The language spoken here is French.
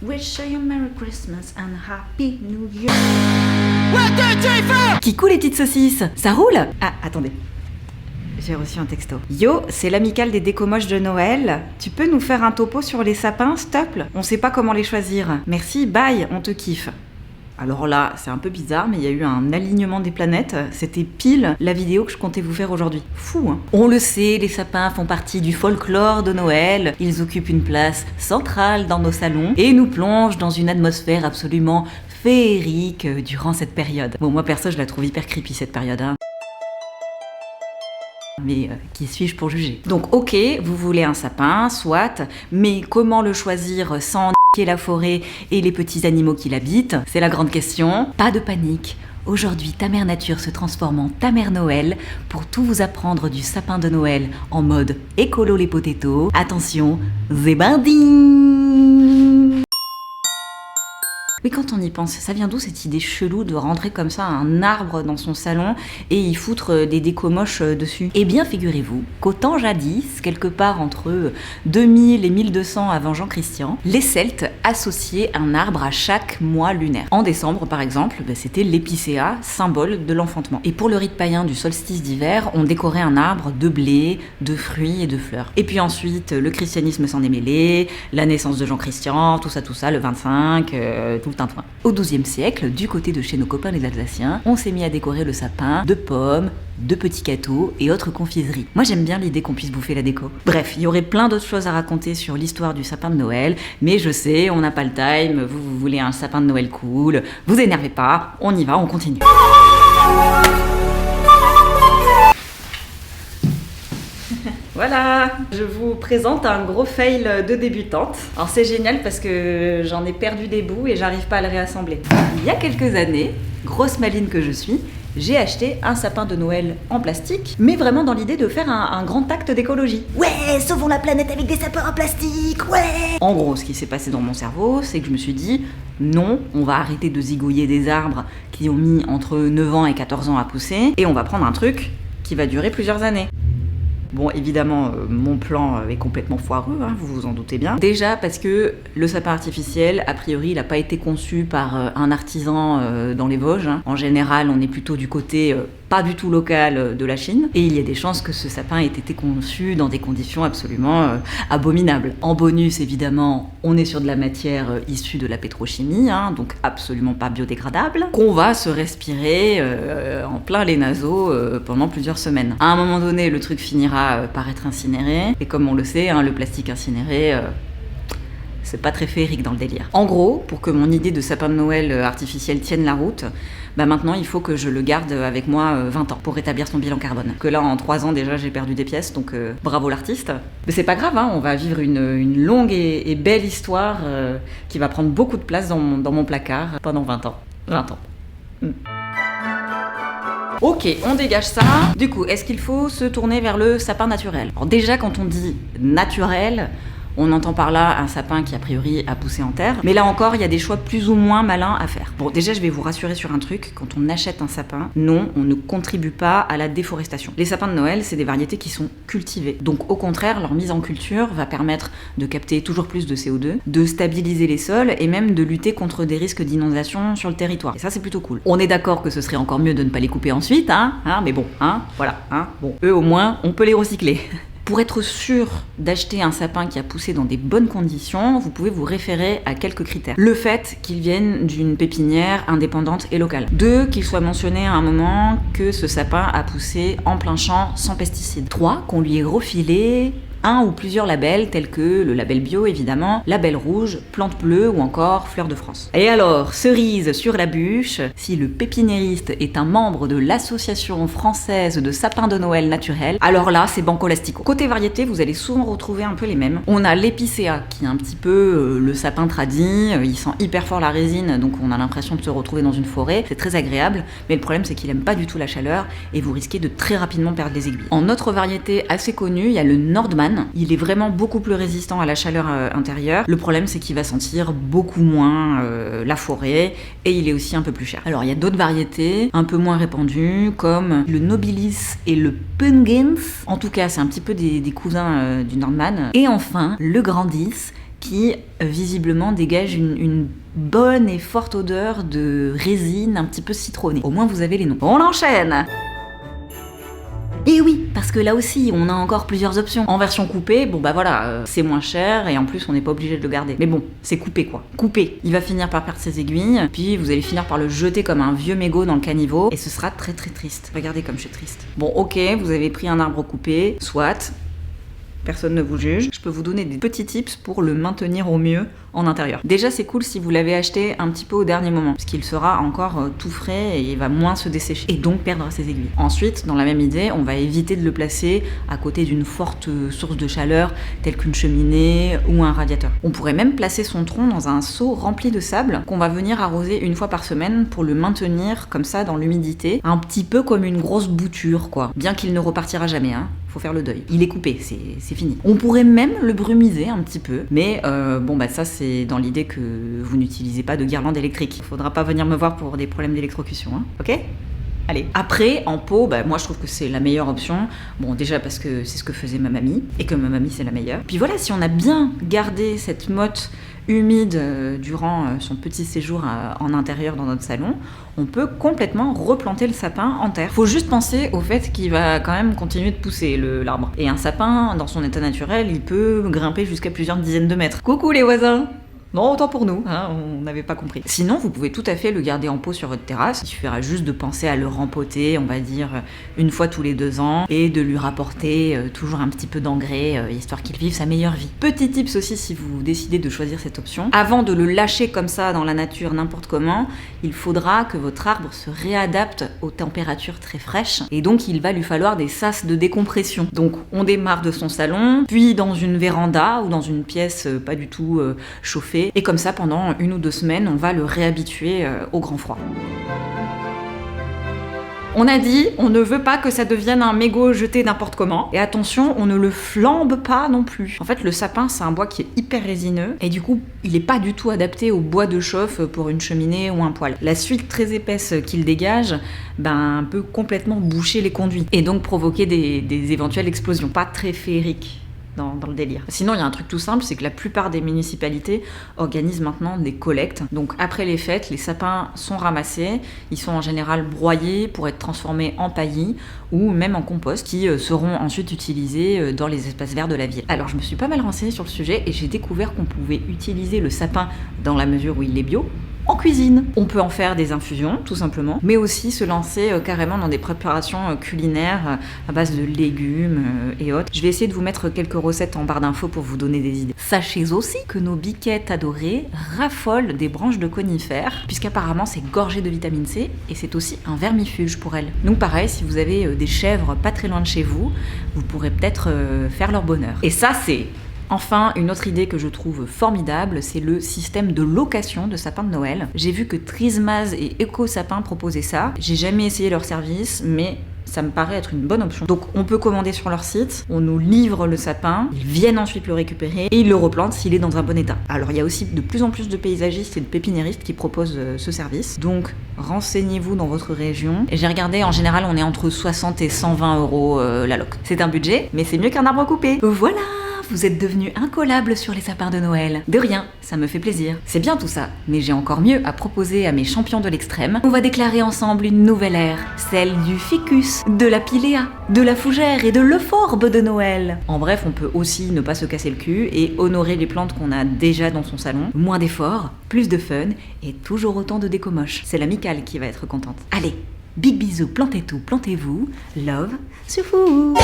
Wish you a Merry Christmas and Happy New Year. 1, 2, 3, 4. Kikou les petites saucisses, ça roule? Ah, attendez. J'ai reçu un texto. Yo, c'est l'amicale des décomoches de Noël. Tu peux nous faire un topo sur les sapins, s'il te plaît? On sait pas comment les choisir. Merci, bye, on te kiffe. Alors là, c'est un peu bizarre, mais il y a eu un alignement des planètes. C'était pile la vidéo que je comptais vous faire aujourd'hui. Fou, hein? On le sait, les sapins font partie du folklore de Noël. Ils occupent une place centrale dans nos salons et nous plongent dans une atmosphère absolument féerique durant cette période. Bon, moi perso, je la trouve hyper creepy cette période, hein. Mais qui suis-je pour juger? Donc ok, vous voulez un sapin, soit, mais comment le choisir sans niquer la forêt et les petits animaux qui l'habitent? C'est la grande question. Pas de panique. Aujourd'hui, ta mère nature se transforme en ta mère Noël pour tout vous apprendre du sapin de Noël en mode écolo les potétos. Attention, zébarding! Mais quand on y pense, ça vient d'où cette idée chelou de rentrer comme ça un arbre dans son salon et y foutre des décos moches dessus? Eh bien, figurez-vous qu'au temps jadis, quelque part entre 2000 et 1200 avant Jean-Christian, les Celtes associaient un arbre à chaque mois lunaire. En décembre, par exemple, c'était l'épicéa, symbole de l'enfantement. Et pour le rite païen du solstice d'hiver, on décorait un arbre de blé, de fruits et de fleurs. Et puis ensuite, le christianisme s'en est mêlé, la naissance de Jean-Christian, tout ça, le 25, tout le tintouin. Au XIIe siècle, du côté de chez nos copains les Alsaciens, on s'est mis à décorer le sapin de pommes, de petits gâteaux et autres confiseries. Moi j'aime bien l'idée qu'on puisse bouffer la déco. Bref, il y aurait plein d'autres choses à raconter sur l'histoire du sapin de Noël, mais je sais, on n'a pas le time, vous voulez un sapin de Noël cool, vous énervez pas, on y va, on continue. Voilà, je vous présente un gros fail de débutante. Alors c'est génial parce que j'en ai perdu des bouts et j'arrive pas à le réassembler. Il y a quelques années, grosse maline que je suis, j'ai acheté un sapin de Noël en plastique, mais vraiment dans l'idée de faire un grand acte d'écologie. Ouais, sauvons la planète avec des sapins en plastique, ouais! En gros, ce qui s'est passé dans mon cerveau, c'est que je me suis dit, non, on va arrêter de zigouiller des arbres qui ont mis entre 9 ans et 14 ans à pousser, et on va prendre un truc qui va durer plusieurs années. Bon, évidemment, mon plan est complètement foireux, hein, vous vous en doutez bien. Déjà parce que le sapin artificiel, a priori, il n'a pas été conçu par un artisan dans les Vosges, hein. En général, on est plutôt du côté pas du tout local de la Chine. Et il y a des chances que ce sapin ait été conçu dans des conditions absolument abominables. En bonus, évidemment, on est sur de la matière issue de la pétrochimie, hein, donc absolument pas biodégradable, qu'on va se respirer en plein les naseaux pendant plusieurs semaines. À un moment donné, le truc finira par être incinéré, et comme on le sait, hein, le plastique incinéré, c'est pas très féerique dans le délire. En gros, pour que mon idée de sapin de Noël artificiel tienne la route, bah maintenant il faut que je le garde avec moi 20 ans pour rétablir son bilan carbone. Que là, en 3 ans déjà, j'ai perdu des pièces, donc bravo l'artiste. Mais c'est pas grave, hein, on va vivre une longue et belle histoire qui va prendre beaucoup de place dans mon placard pendant 20 ans. 20 ans. Ok, on dégage ça. Du coup, est-ce qu'il faut se tourner vers le sapin naturel? Alors déjà, quand on dit naturel, on entend par là un sapin qui a priori a poussé en terre, mais là encore il y a des choix plus ou moins malins à faire. Bon, déjà je vais vous rassurer sur un truc, quand on achète un sapin, non, on ne contribue pas à la déforestation. Les sapins de Noël, c'est des variétés qui sont cultivées, donc au contraire leur mise en culture va permettre de capter toujours plus de CO2, de stabiliser les sols et même de lutter contre des risques d'inondation sur le territoire. Et ça c'est plutôt cool. On est d'accord que ce serait encore mieux de ne pas les couper ensuite, mais bon, voilà, bon, eux au moins on peut les recycler. Pour être sûr d'acheter un sapin qui a poussé dans des bonnes conditions, vous pouvez vous référer à quelques critères. Le fait qu'il vienne d'une pépinière indépendante et locale. 2, qu'il soit mentionné à un moment que ce sapin a poussé en plein champ sans pesticides. 3, qu'on lui ait refilé un ou plusieurs labels tels que le label bio évidemment, label rouge, plante bleue ou encore fleur de France. Et alors, cerise sur la bûche, si le pépiniériste est un membre de l'association française de sapins de Noël naturels, alors là c'est banco lastico. Côté variété, vous allez souvent retrouver un peu les mêmes. On a l'épicéa qui est un petit peu le sapin tradi, il sent hyper fort la résine donc on a l'impression de se retrouver dans une forêt, c'est très agréable, mais le problème c'est qu'il aime pas du tout la chaleur et vous risquez de très rapidement perdre les aiguilles. En autre variété assez connue, il y a le Nordman. Il est vraiment beaucoup plus résistant à la chaleur intérieure. Le problème, c'est qu'il va sentir beaucoup moins la forêt et il est aussi un peu plus cher. Alors, il y a d'autres variétés un peu moins répandues comme le Nobilis et le Pungens. En tout cas, c'est un petit peu des cousins du Nordman. Et enfin, le Grandis, qui visiblement dégage une bonne et forte odeur de résine un petit peu citronnée. Au moins vous avez les noms. On enchaîne. Et oui, parce que là aussi, on a encore plusieurs options. En version coupée, bon bah voilà, c'est moins cher et en plus on n'est pas obligé de le garder. Mais bon, c'est coupé quoi. Coupé. Il va finir par perdre ses aiguilles, puis vous allez finir par le jeter comme un vieux mégot dans le caniveau et ce sera très très triste. Regardez comme je suis triste. Bon ok, vous avez pris un arbre coupé, soit... Personne ne vous juge. Je peux vous donner des petits tips pour le maintenir au mieux en intérieur. Déjà, c'est cool si vous l'avez acheté un petit peu au dernier moment, parce qu'il sera encore tout frais et il va moins se dessécher, et donc perdre ses aiguilles. Ensuite, dans la même idée, on va éviter de le placer à côté d'une forte source de chaleur, telle qu'une cheminée ou un radiateur. On pourrait même placer son tronc dans un seau rempli de sable qu'on va venir arroser une fois par semaine pour le maintenir comme ça dans l'humidité, un petit peu comme une grosse bouture, quoi. Bien qu'il ne repartira jamais, hein. Faut faire le deuil. Il est coupé, c'est fini. On pourrait même le brumiser un petit peu, mais bon bah ça c'est dans l'idée que vous n'utilisez pas de guirlande électrique. Faudra pas venir me voir pour des problèmes d'électrocution, hein, ok ? Allez. Après, en pot, bah, moi je trouve que c'est la meilleure option. Bon, déjà parce que c'est ce que faisait ma mamie, et que ma mamie c'est la meilleure. Puis voilà, si on a bien gardé cette motte humide durant son petit séjour en intérieur dans notre salon, on peut complètement replanter le sapin en terre. Faut juste penser au fait qu'il va quand même continuer de pousser l'arbre. Et un sapin, dans son état naturel, il peut grimper jusqu'à plusieurs dizaines de mètres. Coucou les voisins! Non, autant pour nous, hein, on n'avait pas compris. Sinon, vous pouvez tout à fait le garder en pot sur votre terrasse. Il suffira juste de penser à le rempoter, on va dire, une fois tous les 2 ans, et de lui rapporter toujours un petit peu d'engrais, histoire qu'il vive sa meilleure vie. Petit tips aussi, si vous décidez de choisir cette option, avant de le lâcher comme ça dans la nature n'importe comment, il faudra que votre arbre se réadapte aux températures très fraîches, et donc il va lui falloir des sas de décompression. Donc on démarre de son salon, puis dans une véranda ou dans une pièce pas du tout chauffée, et comme ça, pendant 1 ou 2 semaines, on va le réhabituer au grand froid. On a dit, on ne veut pas que ça devienne un mégot jeté n'importe comment. Et attention, on ne le flambe pas non plus. En fait, le sapin, c'est un bois qui est hyper résineux. Et du coup, il n'est pas du tout adapté au bois de chauffe pour une cheminée ou un poêle. La suite très épaisse qu'il dégage, peut complètement boucher les conduits. Et donc provoquer des éventuelles explosions. Pas très féerique dans le délire. Sinon, il y a un truc tout simple, c'est que la plupart des municipalités organisent maintenant des collectes. Donc après les fêtes, les sapins sont ramassés, ils sont en général broyés pour être transformés en paillis ou même en compost, qui seront ensuite utilisés dans les espaces verts de la ville. Alors je me suis pas mal renseignée sur le sujet et j'ai découvert qu'on pouvait utiliser le sapin, dans la mesure où il est bio, en cuisine. On peut en faire des infusions, tout simplement, mais aussi se lancer carrément dans des préparations culinaires à base de légumes et autres. Je vais essayer de vous mettre quelques recettes en barre d'infos pour vous donner des idées. Sachez aussi que nos biquettes adorées raffolent des branches de conifères, puisqu'apparemment c'est gorgé de vitamine C et c'est aussi un vermifuge pour elles. Donc pareil, si vous avez des chèvres pas très loin de chez vous, vous pourrez peut-être faire leur bonheur. Et ça c'est... Enfin, une autre idée que je trouve formidable, c'est le système de location de sapins de Noël. J'ai vu que Trismaz et Eco Sapin proposaient ça. J'ai jamais essayé leur service, mais ça me paraît être une bonne option. Donc on peut commander sur leur site, on nous livre le sapin, ils viennent ensuite le récupérer et ils le replantent s'il est dans un bon état. Alors il y a aussi de plus en plus de paysagistes et de pépiniéristes qui proposent ce service. Donc renseignez-vous dans votre région. Et j'ai regardé, en général on est entre 60 et 120 euros la loc. C'est un budget, mais c'est mieux qu'un arbre coupé. Voilà! Vous êtes devenus incollables sur les sapins de Noël. De rien, ça me fait plaisir. C'est bien tout ça, mais j'ai encore mieux à proposer à mes champions de l'extrême. On va déclarer ensemble une nouvelle ère, celle du ficus, de la piléa, de la fougère et de l'euphorbe de Noël. En bref, on peut aussi ne pas se casser le cul et honorer les plantes qu'on a déjà dans son salon. Moins d'efforts, plus de fun et toujours autant de déco moche. C'est l'amicale qui va être contente. Allez, big bisous, plantez tout, plantez-vous. Love, sur vous.